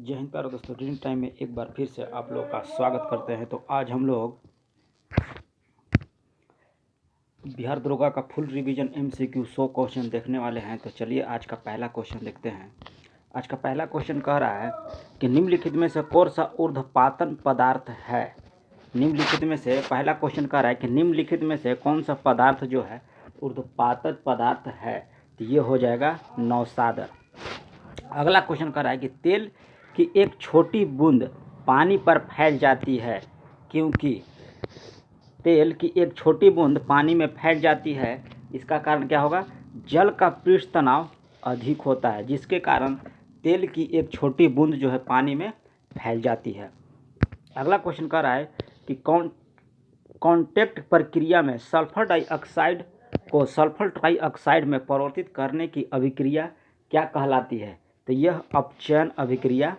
जय हिंद प्यारे दोस्तों, रीडिंग टाइम में एक बार फिर से आप लोग का स्वागत करते हैं। तो आज हम लोग बिहार दरोगा का फुल रिवीजन MCQ 100 क्वेश्चन देखने वाले हैं। तो चलिए आज का पहला क्वेश्चन देखते हैं। आज का पहला क्वेश्चन कह रहा है कि निम्नलिखित में से कौन सा ऊर्ध्वपातन पदार्थ है। निम्नलिखित में से पहला क्वेश्चन कह रहा है कि निम्नलिखित में से कौन सा पदार्थ जो है ऊर्ध्वपातन पदार्थ है। तो ये हो जाएगा नौसादर। अगला क्वेश्चन कह रहा है कि तेल की एक छोटी बूंद पानी पर फैल जाती है, क्योंकि तेल की एक छोटी बूंद पानी में फैल जाती है। इसका कारण क्या होगा? जल का पृष्ठ तनाव अधिक होता है, जिसके कारण तेल की एक छोटी बूंद जो है पानी में फैल जाती है। अगला क्वेश्चन कह रहा है कि कॉन्टैक्ट प्रक्रिया में सल्फर डाइऑक्साइड को सल्फर ट्राइऑक्साइड में परिवर्तित करने की अभिक्रिया क्या कहलाती है। तो यह अपचयन अभिक्रिया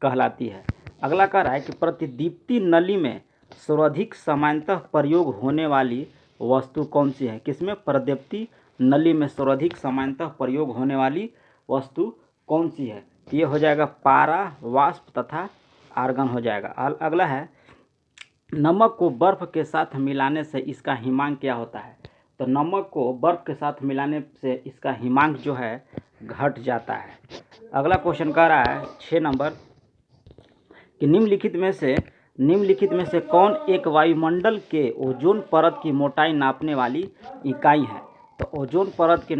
कहलाती है। अगला कह रहा है कि प्रतिदीप्ति नली में सर्वाधिक समानतः प्रयोग होने वाली वस्तु कौन सी है। किसमें? प्रतिदीप्ति नली में सर्वाधिक समानतः प्रयोग होने वाली वस्तु कौन सी है। ये हो जाएगा पारा, वाष्प तथा आर्गन हो जाएगा। अगला है नमक को बर्फ के साथ मिलाने से इसका हिमांक क्या होता है। तो नमक को बर्फ के साथ मिलाने से इसका हिमांक जो है घट जाता है। अगला क्वेश्चन कह रहा है 6 नंबर कि निम्नलिखित में से कौन एक वायुमंडल के ओजोन परत की मोटाई नापने वाली इकाई है। तो ओजोन परत की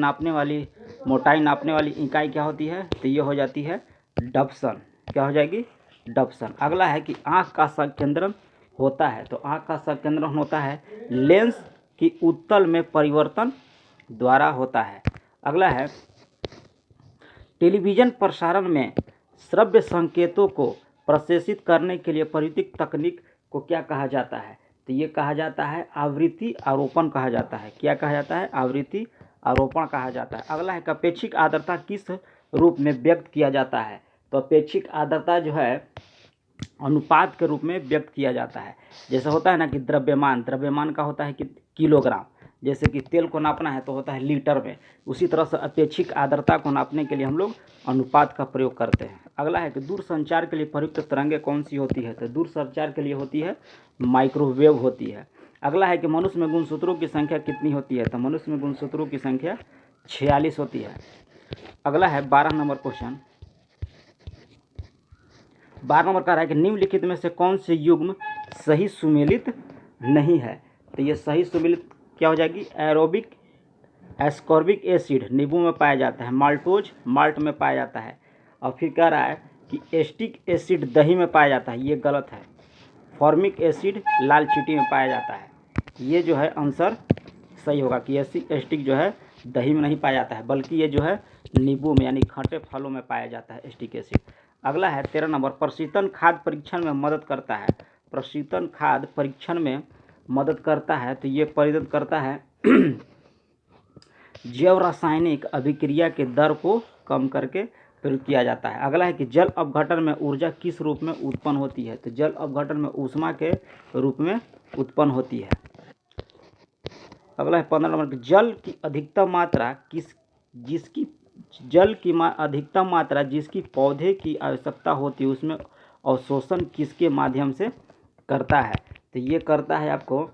मोटाई नापने वाली इकाई क्या होती है। तो ये हो जाती है डप्सन। क्या हो जाएगी? डप्सन। अगला है कि आँख का संकेंद्रण होता है। तो आँख का संकेंद्रण होता है लेंस की उत्तल में परिवर्तन द्वारा होता है। अगला है टेलीविज़न प्रसारण में श्रव्य संकेतों को प्रशेषित करने के लिए प्रयुक्त तकनीक को क्या कहा जाता है। तो ये कहा जाता है आवृत्ति आरोपण कहा जाता है। क्या कहा जाता है? आवृत्ति आरोपण कहा जाता है। अगला है कि अपेक्षिक आर्द्रता किस रूप में व्यक्त किया जाता है। तो अपेक्षिक आर्द्रता जो है अनुपात के रूप में व्यक्त किया जाता है। जैसे होता है ना कि द्रव्यमान का होता है कि किलोग्राम, जैसे कि तेल को नापना है तो होता है लीटर में। उसी तरह से अपेक्षिक आर्द्रता को नापने के लिए हम लोग अनुपात का प्रयोग करते हैं। अगला है कि दूरसंचार के लिए प्रयुक्त तरंगें कौन सी होती है। तो दूरसंचार के लिए होती है माइक्रोवेव होती है। अगला है कि मनुष्य में गुणसूत्रों की संख्या कितनी होती है। तो मनुष्य में गुणसूत्रों की संख्या 46 होती है। अगला है 12 नंबर क्वेश्चन। 12 नंबर का रहा है कि निम्नलिखित में से कौन से युग्म सही सुमेलित नहीं है। तो ये सही सुमेलित क्या हो जाएगी? एरोबिक एस्कॉर्बिक एसिड नींबू में पाया जाता है, माल्टोज माल्ट में पाया जाता है। और फिर कह रहा है कि एस्टिक एसिड दही में पाया जाता है। ये गलत है। फॉर्मिक एसिड लाल चींटी में पाया जाता है। ये जो है आंसर सही होगा कि एस्टिक जो है दही में नहीं पाया जाता है, बल्कि ये जो है नींबू में यानी खट्टे फलों में पाया जाता है एस्टिक एसिड। अगला है 13 नंबर प्रशीतन खाद परीक्षण में मदद करता है। प्रशीतन खाद परीक्षण में मदद करता है। तो ये मदद करता है जैव रासायनिक अभिक्रिया के दर को कम करके प्रयोग किया जाता है। अगला है कि जल अपघटन में ऊर्जा किस रूप में उत्पन्न होती है। तो जल अपघटन में ऊष्मा के रूप में उत्पन्न होती है। अगला है 15 नंबर जल की अधिकतम मात्रा जिसकी पौधे की आवश्यकता होती है उसमें अवशोषण किसके माध्यम से करता है। तो ये करता है आपको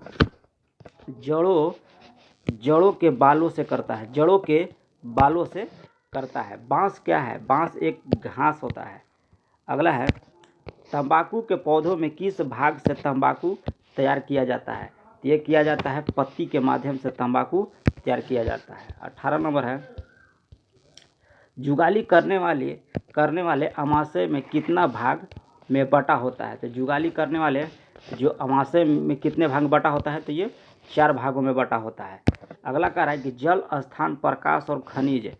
जड़ों के बालों से करता है। जड़ों के बालों से करता है। बांस क्या है? बांस एक घास होता है। अगला है तंबाकू के पौधों में किस भाग से तंबाकू तैयार किया जाता है। ये किया जाता है पत्ती के माध्यम से तंबाकू तैयार किया जाता है। 18 नंबर है जुगाली करने वाले अमाशय में कितना भाग में बटा होता है। तो जुगाली करने वाले जो अमाशय में कितने भाग में बटा होता है। तो ये 4 भागों में बटा होता है। अगला कह रहा है कि जल, स्थान, प्रकाश और खनिज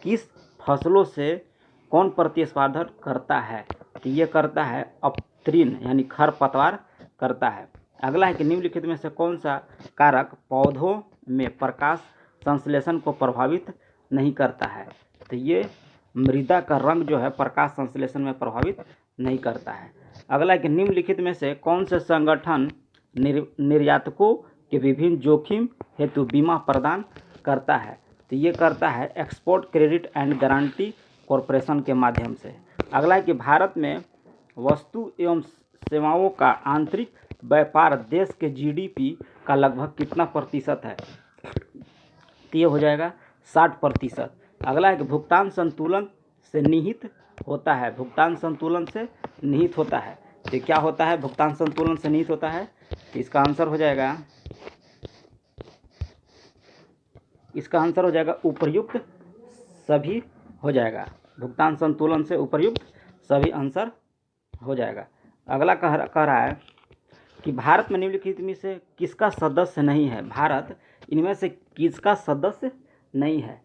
किस फसलों से कौन प्रतिस्पर्धा करता है। तो ये करता है अपतृण यानी खरपतवार करता है। अगला है कि निम्नलिखित में से कौन सा कारक पौधों में प्रकाश संश्लेषण को प्रभावित नहीं करता है। तो ये मृदा का रंग जो है प्रकाश संश्लेषण में प्रभावित नहीं करता है। अगला है कि निम्नलिखित में से कौन से संगठन निर्यातकों के विभिन्न जोखिम हेतु बीमा प्रदान करता है। तो ये करता है export credit and guarantee corporation के माध्यम से। अगला है कि भारत में वस्तु एवं सेवाओं का आंतरिक व्यापार देश के जीडीपी का लगभग कितना प्रतिशत है? तो ये हो जाएगा 60%। अगला है कि भुगतान संतुलन से निहित होता है। भुगतान संतुलन से निहित होता है तो क्या होता है? भुगतान संतुलन से निहित होता है तो इसका आंसर हो जाएगा उपर्युक्त सभी हो जाएगा। भुगतान संतुलन से उपर्युक्त सभी आंसर हो जाएगा। अगला कह रहा है कि भारत में निम्नलिखित में से किसका सदस्य नहीं है? भारत इनमें से किसका सदस्य नहीं है?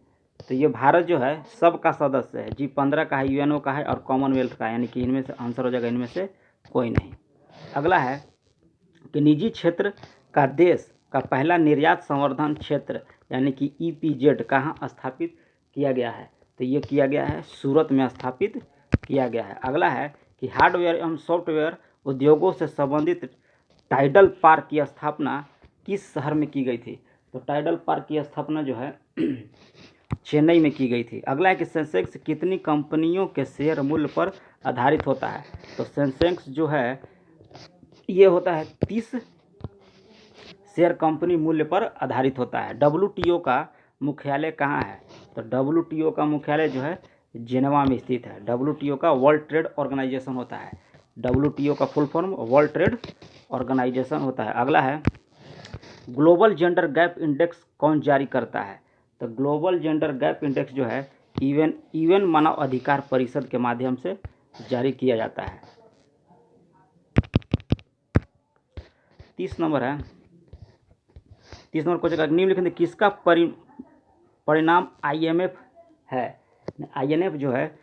तो ये भारत जो है सबका सदस्य है। G15 का है, यूएनओ का है और कॉमनवेल्थ का है, यानी कि इनमें से आंसर हो जाएगा इनमें से कोई नहीं। अगला है कि निजी क्षेत्र का देश का पहला निर्यात संवर्धन क्षेत्र यानी कि EPZ कहाँ स्थापित किया गया है? तो ये किया गया है सूरत में स्थापित किया गया है। अगला है कि हार्डवेयर एवं सॉफ्टवेयर उद्योगों से संबंधित टाइडल पार्क की स्थापना किस शहर में की गई थी? तो टाइडल पार्क की स्थापना जो है चेन्नई में की गई थी। अगला है कि सेंसेक्स कितनी कंपनियों के शेयर मूल्य पर आधारित होता है? तो सेंसेक्स जो है ये होता है 30 शेयर कंपनी मूल्य पर आधारित होता है। WTO का मुख्यालय कहाँ है? तो WTO का मुख्यालय जो है जेनेवा में स्थित है। WTO का वर्ल्ड ट्रेड ऑर्गेनाइजेशन होता है। WTO का full form world trade organisation होता है। अगला है ग्लोबल जेंडर गैप इंडेक्स कौन जारी करता है? तो ग्लोबल जेंडर गैप इंडेक्स जो है यूएन मानव अधिकार परिषद के माध्यम से जारी किया जाता है। 30 नंबर है। 30 नंबर क्वेश्चन निम्नलिखित किसका परिणाम IMF है? IMF जो है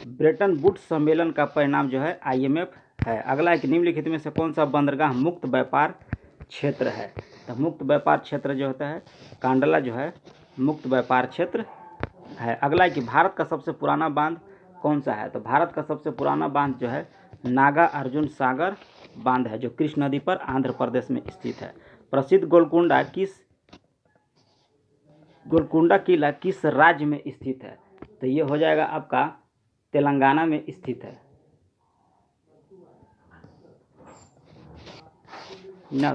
ब्रेटन वुड्स सम्मेलन का परिणाम जो है IMF है। अगला है कि निम्नलिखित में से कौन सा बंदरगाह मुक्त व्यापार क्षेत्र है? तो मुक्त व्यापार क्षेत्र जो होता है कांडला जो है मुक्त व्यापार क्षेत्र है। अगला है कि भारत का सबसे पुराना बांध कौन सा है? तो भारत का सबसे पुराना बांध जो है नागा अर्जुन सागर बांध है जो कृष्ण नदी पर आंध्र प्रदेश में स्थित है। प्रसिद्ध गोलकुंडा किला किस राज्य में स्थित है? तो ये हो जाएगा आपका तेलंगाना में स्थित है ना,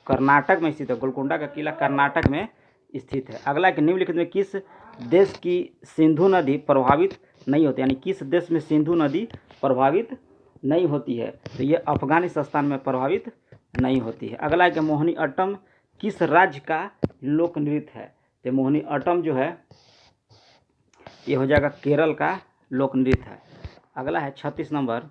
कर्नाटक में स्थित है। गोलकुंडा का किला कर्नाटक में स्थित है। अगला कि निम्नलिखित में किस देश की सिंधु नदी प्रभावित नहीं होती, यानी किस देश में सिंधु नदी प्रभावित नहीं होती है? तो ये अफगानिस्तान में प्रभावित नहीं होती है। अगला है कि मोहिनी अट्टम किस राज्य का लोक नृत्य है? तो मोहिनी अट्टम जो है ये हो जाएगा केरल का लोक नृत्य है। अगला है 36 नंबर।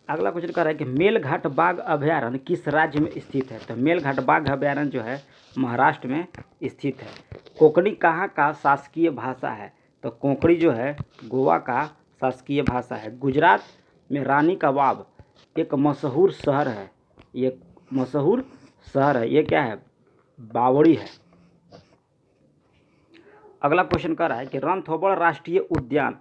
अगला क्वेश्चन कह रहा है कि मेलघाट बाघ अभयारण्य किस राज्य में स्थित है? तो मेलघाट बाघ अभयारण्य जो है महाराष्ट्र में स्थित है। कोंकणी कहाँ का शासकीय भाषा है? तो कोंकणी जो है गोवा का शासकीय भाषा है। गुजरात में रानी का बाग एक मशहूर शहर है। ये मशहूर शहर है, ये क्या है? बावड़ी है। अगला क्वेश्चन कह रहा है कि रणथंभौर राष्ट्रीय उद्यान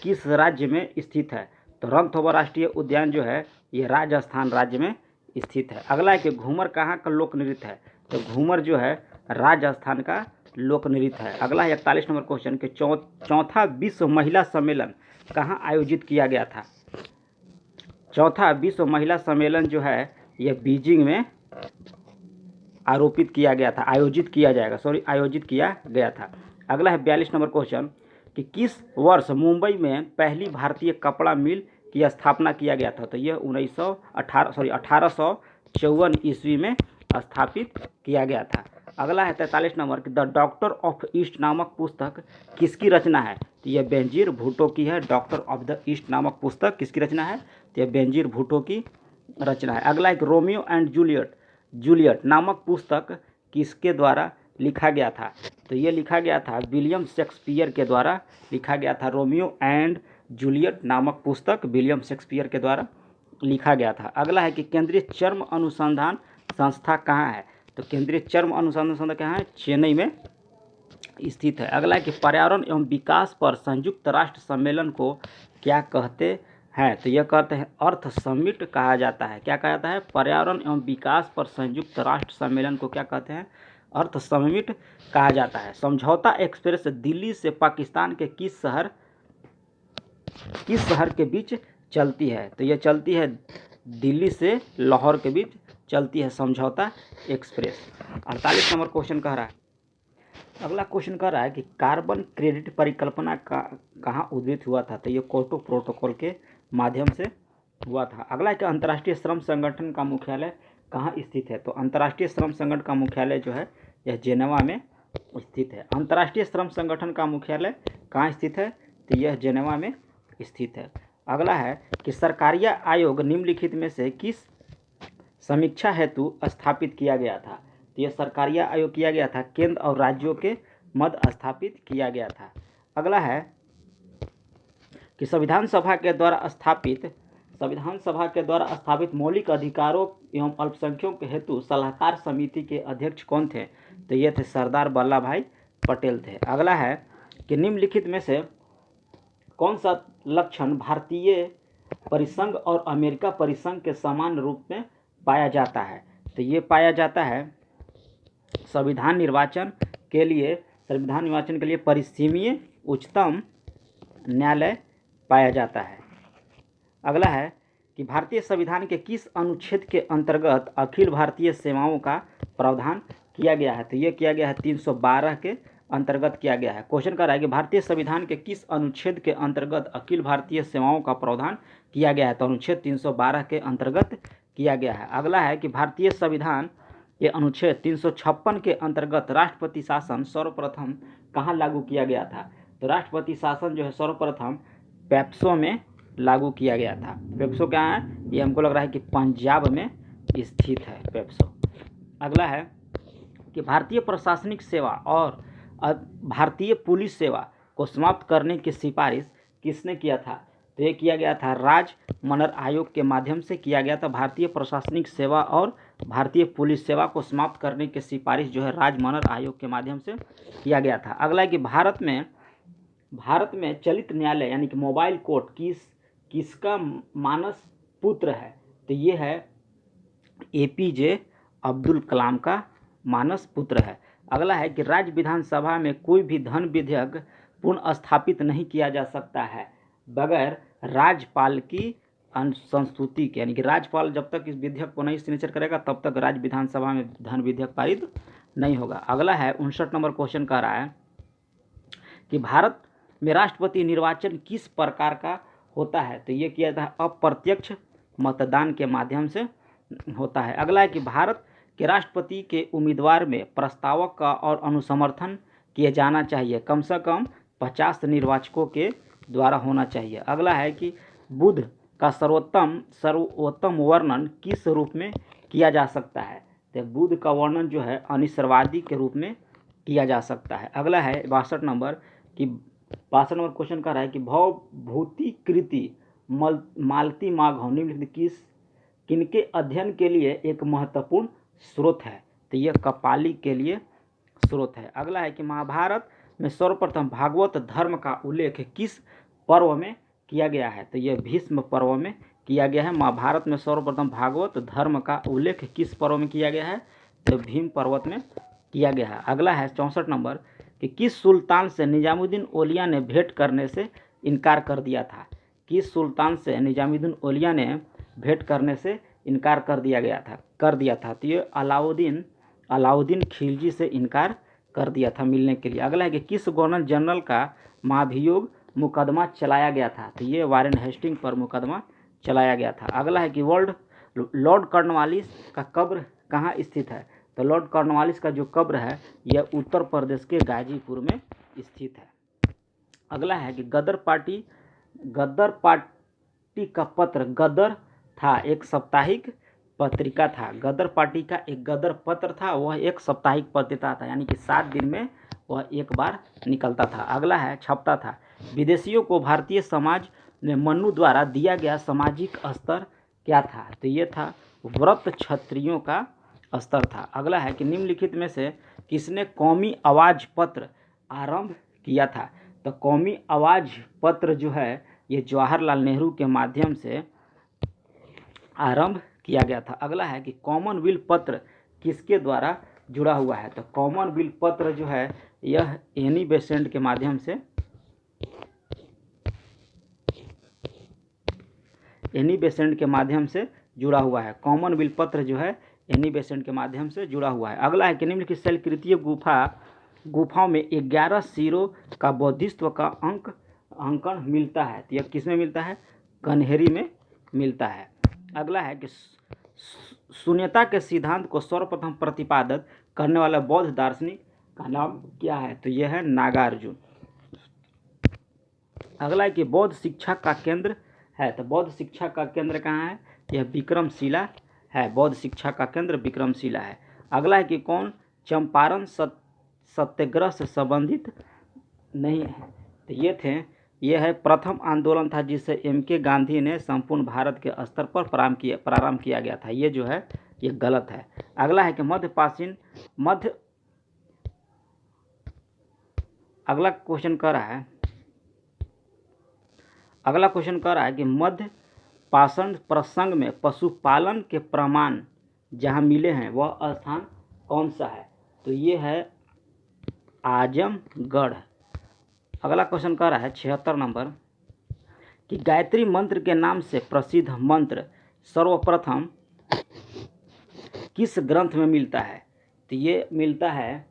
किस राज्य में स्थित है? तो रणथंभौर राष्ट्रीय उद्यान जो है ये राजस्थान राज्य में स्थित है। अगला है कि घूमर कहाँ का लोक नृत्य है? तो घूमर जो है राजस्थान का लोक नृत्य है। अगला है 41 नंबर क्वेश्चन कि चौथा विश्व महिला सम्मेलन कहाँ आयोजित किया गया था? चौथा विश्व महिला सम्मेलन जो है ये बीजिंग में आयोजित किया गया था। अगला है 42 नंबर क्वेश्चन कि किस वर्ष मुंबई में पहली भारतीय कपड़ा मिल की स्थापना किया गया था? तो यह 1854 ईस्वी में स्थापित किया गया था। अगला है 43 नंबर कि द डॉक्टर ऑफ ईस्ट नामक पुस्तक किसकी रचना है? तो यह बेनजीर भुट्टो की है। डॉक्टर ऑफ द ईस्ट नामक पुस्तक किसकी रचना है? तो यह बेनजीर भुट्टो की रचना है। अगला एक रोमियो एंड जूलियट नामक पुस्तक किसके द्वारा लिखा गया था? तो ये लिखा गया था विलियम शेक्सपियर के द्वारा लिखा गया था। रोमियो एंड जूलियट नामक पुस्तक विलियम शेक्सपियर के द्वारा लिखा गया था। अगला है कि केंद्रीय चर्म अनुसंधान संस्था कहाँ है? तो केंद्रीय चर्म अनुसंधान संस्था कहाँ है? चेन्नई में स्थित है। अगला है कि पर्यावरण एवं विकास पर संयुक्त राष्ट्र सम्मेलन को क्या कहते हैं? तो यह कहते हैं अर्थ समिट कहा जाता है। क्या कहा जाता है? पर्यावरण एवं विकास पर संयुक्त राष्ट्र सम्मेलन को क्या कहते हैं? अर्थ समिट कहा जाता है। समझौता एक्सप्रेस दिल्ली से पाकिस्तान के किस शहर के बीच चलती है? तो यह चलती है दिल्ली से लाहौर के बीच चलती है समझौता एक्सप्रेस। 48 नंबर क्वेश्चन कह रहा है, अगला क्वेश्चन कह रहा है कि कार्बन क्रेडिट परिकल्पना का कहाँ उद्भूत हुआ था? तो ये क्योटो प्रोटोकॉल के माध्यम से हुआ था। अगला है कि अंतर्राष्ट्रीय श्रम संगठन का मुख्यालय कहाँ स्थित है? तो अंतर्राष्ट्रीय श्रम संगठन का मुख्यालय जो है यह जेनेवा में स्थित है। अंतर्राष्ट्रीय श्रम संगठन का मुख्यालय कहाँ स्थित है? तो यह जेनेवा में स्थित है। अगला है कि सरकारीय आयोग निम्नलिखित में से किस समीक्षा हेतु स्थापित किया गया था? तो यह सरकारीय आयोग किया गया था, केंद्र और राज्यों के मध्य स्थापित किया गया था। अगला है कि संविधान सभा के द्वारा स्थापित मौलिक अधिकारों एवं अल्पसंख्यकों के हेतु सलाहकार समिति के अध्यक्ष कौन थे? तो ये थे सरदार वल्लभ भाई पटेल थे। अगला है कि निम्नलिखित में से कौन सा लक्षण भारतीय परिसंघ और अमेरिका परिसंघ के समान रूप में पाया जाता है? तो ये पाया जाता है संविधान निर्वाचन के लिए परिसीमीय उच्चतम न्यायालय पाया जाता है। अगला है कि भारतीय संविधान के किस अनुच्छेद के अंतर्गत अखिल भारतीय सेवाओं का प्रावधान किया गया है? तो ये किया गया है 312 के अंतर्गत किया गया है। क्वेश्चन कर रहा है कि भारतीय संविधान के किस अनुच्छेद के अंतर्गत अखिल भारतीय सेवाओं का प्रावधान किया गया है? तो अनुच्छेद 312 के अंतर्गत किया गया है। अगला है कि भारतीय संविधान के अनुच्छेद 356 के अंतर्गत राष्ट्रपति शासन सर्वप्रथम कहाँ लागू किया गया था? तो राष्ट्रपति शासन जो है सर्वप्रथम पेप्सो में लागू किया गया था। पेप्सो क्या है? ये हमको लग रहा है कि पंजाब में स्थित है पेप्सो। अगला है कि भारतीय प्रशासनिक सेवा और भारतीय पुलिस सेवा को समाप्त करने की सिफारिश किसने किया था? तो ये किया गया था राज मनर आयोग के माध्यम से किया गया था। भारतीय प्रशासनिक सेवा और भारतीय पुलिस सेवा को समाप्त करने की सिफारिश जो है राज मनर आयोग के माध्यम से किया गया था। अगला है कि भारत में चलित न्यायालय यानी कि मोबाइल कोर्ट किसका मानस पुत्र है? तो ये है APJ अब्दुल कलाम का मानस पुत्र है। अगला है कि राज्य विधानसभा में कोई भी धन विधेयक पुनः स्थापित नहीं किया जा सकता है बगैर राज्यपाल की संस्तुति के, यानी कि राज्यपाल जब तक इस विधेयक को नहीं सिग्नेचर करेगा तब तक राज्य विधानसभा में धन विधेयक पारित नहीं होगा। अगला है 59 नंबर क्वेश्चन कह रहा है कि भारत में राष्ट्रपति निर्वाचन किस प्रकार का होता है? तो ये किया था अप्रत्यक्ष मतदान के माध्यम से होता है। अगला है कि भारत के राष्ट्रपति के उम्मीदवार में प्रस्तावक का और अनुसमर्थन किए जाना चाहिए कम से कम 50 निर्वाचकों के द्वारा होना चाहिए। अगला है कि बुद्ध का सर्वोत्तम वर्णन किस रूप में किया जा सकता है? तो बुद्ध का वर्णन जो है अनिश्वरवादी के रूप में किया जा सकता है। अगला है 62 नंबर क्वेश्चन कर रहा है कि भवभूतिकृति मालती माघव निम्नलिखित किनके अध्ययन के लिए एक महत्वपूर्ण स्रोत है? तो यह कपाली के लिए स्रोत है। अगला है कि महाभारत में सर्वप्रथम भागवत धर्म का उल्लेख किस पर्व में किया गया है? तो यह भीष्म पर्व में किया गया है। महाभारत में सर्वप्रथम भागवत धर्म का उल्लेख किस पर्व में किया गया है? तो भीम पर्वत में किया गया है। अगला है 64 नंबर कि किस सुल्तान से निजामुद्दीन औलिया ने भेंट करने से इनकार कर दिया था? किस सुल्तान से निजामुद्दीन औलिया ने भेंट करने से इनकार कर दिया था? तो ये अलाउद्दीन खिलजी से इनकार कर दिया था मिलने के लिए। अगला है कि किस गवर्नर जनरल का महाभियोग मुकदमा चलाया गया था? तो ये वारेन हेस्टिंग पर मुकदमा चलाया गया था। अगला है कि लॉर्ड कॉर्नवालिस का कब्र कहाँ स्थित है? तो लॉर्ड कॉर्नवालिस का जो कब्र है यह उत्तर प्रदेश के गाजीपुर में स्थित है। अगला है कि गदर पार्टी का पत्र गदर था एक साप्ताहिक पत्रिका था। गदर पार्टी का एक गदर पत्र था, वह एक साप्ताहिक पत्रिका था, यानी कि 7 दिन में वह एक बार निकलता था। अगला है छपता था। विदेशियों को भारतीय समाज में मनु द्वारा दिया गया सामाजिक स्तर क्या था? तो ये था व्रत क्षत्रियों का स्तर था। अगला है कि निम्नलिखित में से किसने कौमी आवाज पत्र आरंभ किया था? तो कौमी आवाज पत्र जो है ये जवाहरलाल नेहरू के माध्यम से आरंभ किया गया था। अगला है कि कॉमनवेल्थ पत्र किसके द्वारा जुड़ा हुआ है। तो कॉमनवेल्थ पत्र जो है यह एनी बेसेंट के माध्यम से जुड़ा हुआ है। कॉमनवेल्थ पत्र जो है एनी बेसेंट के माध्यम से जुड़ा हुआ है। अगला है कि निम्नलिखित शैलकृतीय गुफाओं में 11 सिरों का बोधिसत्व का अंकन मिलता है। तो यह किस में मिलता है? कन्हेरी में मिलता है। अगला है कि शून्यता के सिद्धांत को सर्वप्रथम प्रतिपादित करने वाला बौद्ध दार्शनिक का नाम क्या है? तो यह है नागार्जुन। अगला है कि बौद्ध शिक्षा का केंद्र है। तो बौद्ध शिक्षा का केंद्र कहाँ है? यह विक्रमशिला है। बौद्ध शिक्षा का केंद्र विक्रमशिला है। अगला है कि कौन चंपारण सत्याग्रह से संबंधित नहीं है? तो ये है प्रथम आंदोलन था जिसे M.K. गांधी ने संपूर्ण भारत के स्तर पर प्रारंभ किया गया था। ये जो है ये गलत है। अगला है कि अगला क्वेश्चन कह रहा है कि मध्य पाषाण प्रसंग में पशुपालन के प्रमाण जहाँ मिले हैं वह स्थान कौन सा है? तो ये है आजमगढ़। अगला क्वेश्चन कह रहा है 76 नंबर कि गायत्री मंत्र के नाम से प्रसिद्ध मंत्र सर्वप्रथम किस ग्रंथ में मिलता है? तो ये मिलता है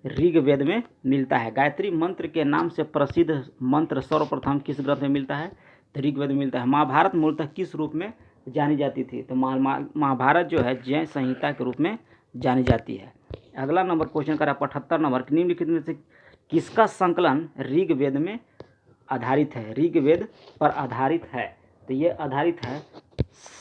ऋग्वेद में मिलता है। गायत्री मंत्र के नाम से प्रसिद्ध मंत्र सर्वप्रथम किस ग्रंथ में मिलता है? तो ऋग्वेद में मिलता है। महाभारत मूलतः किस रूप में जानी जाती थी? तो महाभारत जो है जैन संहिता के रूप में जानी जाती है। अगला नंबर क्वेश्चन करा 75 नंबर निम्नलिखित में से किसका संकलन ऋग्वेद में आधारित है? ऋग्वेद पर आधारित है। तो ये आधारित है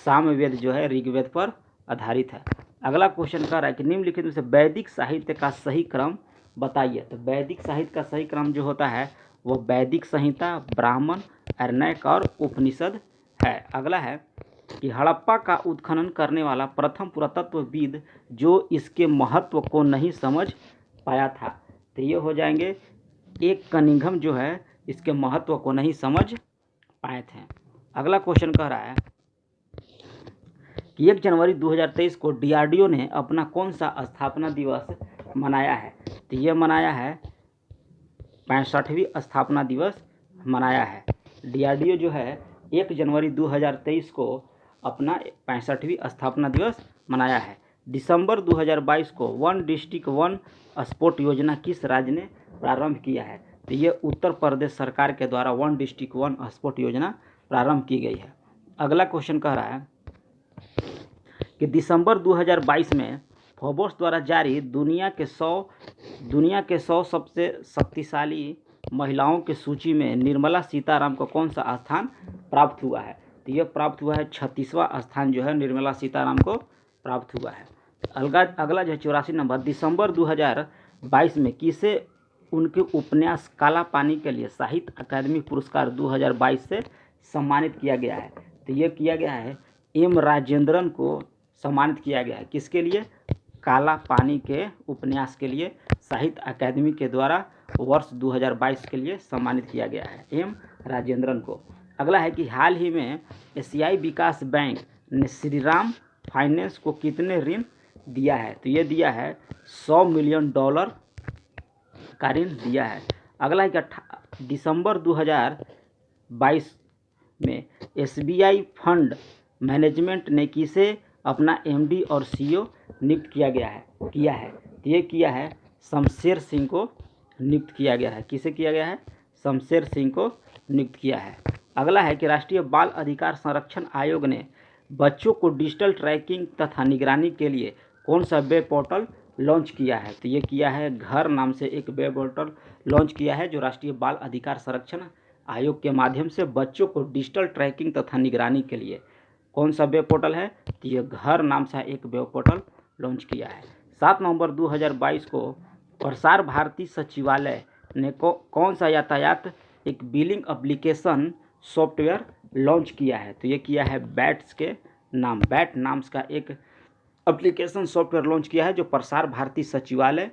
सामवेद जो है ऋग्वेद पर आधारित है। अगला क्वेश्चन कह रहा है कि निम्नलिखित में से वैदिक साहित्य का सही क्रम बताइए। तो वैदिक साहित्य का सही क्रम जो होता है वो वैदिक संहिता, ब्राह्मण, अरण्यक और उपनिषद है। अगला है कि हड़प्पा का उत्खनन करने वाला प्रथम पुरातत्वविद जो इसके महत्व को नहीं समझ पाया था। तो ये हो जाएंगे एक कनिंघम जो है इसके महत्व को नहीं समझ पाए थे। अगला क्वेश्चन कह रहा है कि 1 जनवरी 2023 को DRDO ने अपना कौन सा स्थापना दिवस मनाया है? तो ये मनाया है 65वीं स्थापना दिवस मनाया है। DRDO जो है 1 जनवरी 2023 को अपना 65वीं स्थापना दिवस मनाया है। दिसंबर 2022 को वन डिस्ट्रिक्ट वन स्पोर्ट योजना किस राज्य ने प्रारंभ किया है? तो ये उत्तर प्रदेश सरकार के द्वारा वन डिस्ट्रिक्ट वन स्पोर्ट योजना प्रारंभ की गई है। अगला क्वेश्चन कह रहा है कि दिसंबर 2022 में फोर्ब्स द्वारा जारी दुनिया के 100 सबसे शक्तिशाली महिलाओं की सूची में निर्मला सीताराम को कौन सा स्थान प्राप्त हुआ है? तो यह प्राप्त हुआ है 36वां स्थान जो है निर्मला सीताराम को प्राप्त हुआ है। अगला जो है 84 नंबर दिसंबर 2022 में किसे उनके उपन्यास काला पानी के लिए साहित्य अकादमी पुरस्कार 2022 से सम्मानित किया गया है? तो ये किया गया है M. राजेंद्रन को सम्मानित किया गया है। किसके लिए? काला पानी के उपन्यास के लिए साहित्य अकादमी के द्वारा वर्ष 2022 के लिए सम्मानित किया गया है M. राजेंद्रन को। अगला है कि हाल ही में एशियाई विकास बैंक ने श्रीराम फाइनेंस को कितने ऋण दिया है? तो ये दिया है $100 मिलियन का ऋण दिया है। अगला है कि दिसंबर 2022 में SBI फंड मैनेजमेंट ने किसे अपना MD और CEO नियुक्त किया है? तो ये किया है शमशेर सिंह को नियुक्त किया गया है। किसे किया गया है? शमशेर सिंह को नियुक्त किया है। अगला है कि राष्ट्रीय बाल अधिकार संरक्षण आयोग ने बच्चों को डिजिटल ट्रैकिंग तथा निगरानी के लिए कौन सा वेब पोर्टल लॉन्च किया है? तो ये किया है घर नाम से एक वेब पोर्टल लॉन्च किया है जो राष्ट्रीय बाल अधिकार संरक्षण आयोग के माध्यम से बच्चों को डिजिटल ट्रैकिंग तथा निगरानी के लिए कौन सा वेब पोर्टल है? तो ये घर नाम से एक वेब पोर्टल लॉन्च किया है। 7 नवंबर 2022 को प्रसार भारती सचिवालय ने कौन सा यातायात एक बिलिंग एप्लीकेशन सॉफ्टवेयर लॉन्च किया है? तो ये किया है बैट नाम का एक एप्लीकेशन सॉफ्टवेयर लॉन्च किया है जो प्रसार भारती सचिवालय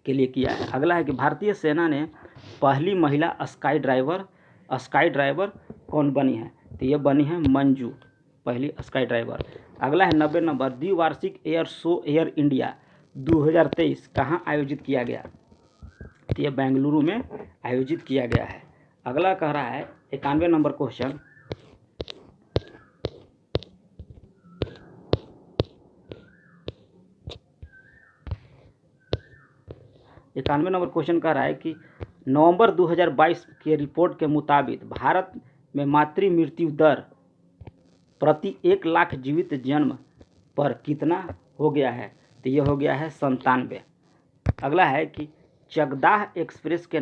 के लिए किया है। अगला है कि भारतीय सेना ने पहली महिला स्काई ड्राइवर कौन बनी है? तो ये बनी है मंजू। पहली स्काई ड्राइवर। अगला है 90 नंबर, द्विवार्षिक एयर शो एयर इंडिया 2023 कहाँ आयोजित किया गया? तो ये बेंगलुरु में आयोजित किया गया है। अगला कह रहा है 91 नंबर क्वेश्चन, कह रहा है कि नवंबर 2022 के रिपोर्ट के मुताबिक भारत में मातृ मृत्यु दर प्रति 1 लाख जीवित जन्म पर कितना हो गया है? तो ये हो गया है 97। अगला है कि चकदाह एक्सप्रेस के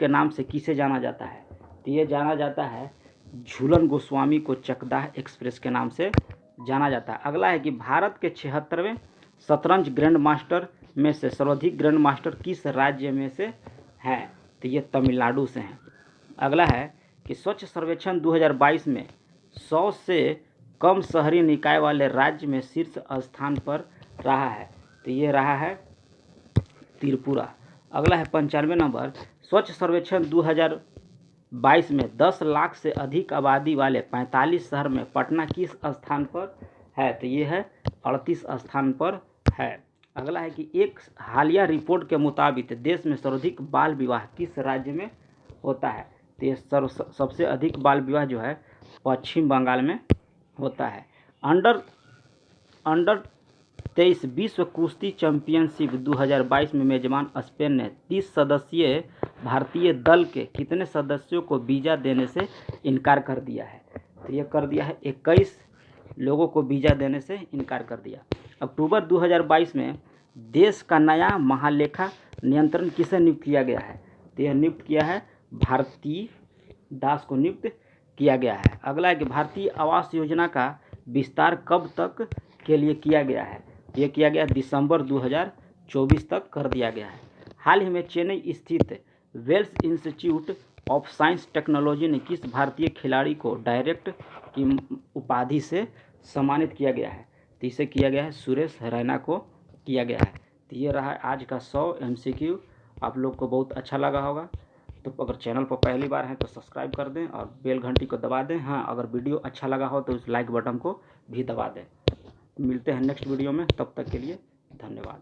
नाम से किसे जाना जाता है? तो ये जाना जाता है झूलन गोस्वामी को चकदाह एक्सप्रेस के नाम से जाना जाता है। अगला है कि भारत के 76वें शतरंज ग्रैंड मास्टर में से सर्वाधिक ग्रैंड मास्टर किस राज्य में से हैं? तो ये तमिलनाडु से हैं। अगला है कि स्वच्छ सर्वेक्षण 2022 में 100 से कम शहरी निकाय वाले राज्य में शीर्ष स्थान पर रहा है। तो ये रहा है त्रिपुरा। अगला है 95 नंबर, स्वच्छ सर्वेक्षण 2022 में 10 लाख से अधिक आबादी वाले 45 शहर में पटना किस स्थान पर है? तो ये है 38 स्थान पर है। अगला है कि एक हालिया रिपोर्ट के मुताबिक देश में सर्वाधिक बाल विवाह किस राज्य में होता है? तो ये सबसे अधिक बाल विवाह जो है पश्चिम बंगाल में होता है। अंडर 23 विश्व कुश्ती चैंपियनशिप 2022 में मेजबान स्पेन ने 30 सदस्यीय भारतीय दल के कितने सदस्यों को वीज़ा देने से इनकार कर दिया है? तो ये कर दिया है 21 लोगों को वीज़ा देने से इनकार कर दिया। अक्टूबर 2022 में देश का नया महालेखा नियंत्रण किसे नियुक्त किया गया है? तो यह नियुक्त किया है भारती दास को नियुक्त किया गया है। अगला है कि भारतीय आवास योजना का विस्तार कब तक के लिए किया गया है? ये किया गया दिसंबर 2024 तक कर दिया गया है। हाल ही में चेन्नई स्थित Vels institute of science technology ने किस भारतीय खिलाड़ी को डायरेक्ट की उपाधि से सम्मानित किया गया है? तो इसे किया गया है सुरेश रैना को किया गया है। तो ये रहा आज का 100 MCQ। आप लोग को बहुत अच्छा लगा होगा। तो अगर चैनल पर पहली बार हैं तो सब्सक्राइब कर दें और बेल घंटी को दबा दें। हाँ, अगर वीडियो अच्छा लगा हो तो उस लाइक बटन को भी दबा दें। मिलते हैं नेक्स्ट वीडियो में, तब तक के लिए धन्यवाद।